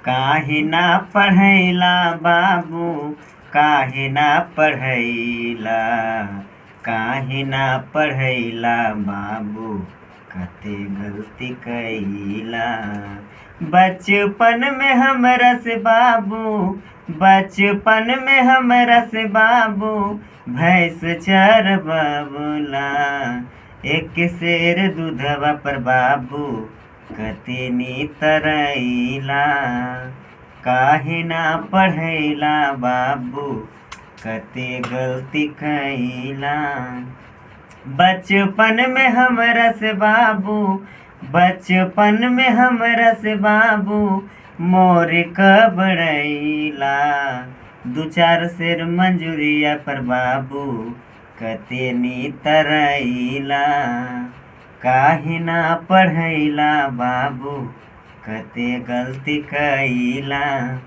काहे ना पढ़ैला बाबू, काहे ना पढ़ैला, काहे ना पढ़ैला बाबू, कते गलती कैला। बचपन में हमरा से बाबू, बचपन में हमरा से बाबू, भैंस चरवला। एक शेर दूधवा पर बाबू, कते नितरैला। काहे ना पढ़ैला बाबू, कते गलती कैला। बचपन में हमरा से बाबू, बचपन में हमरा से बाबू, मोर कबड़ैला। दू चार शेर मंजूरिया पर बाबू, कते नितरैला। काहे ना पढ़ैला बाबू, कते गलती कैला।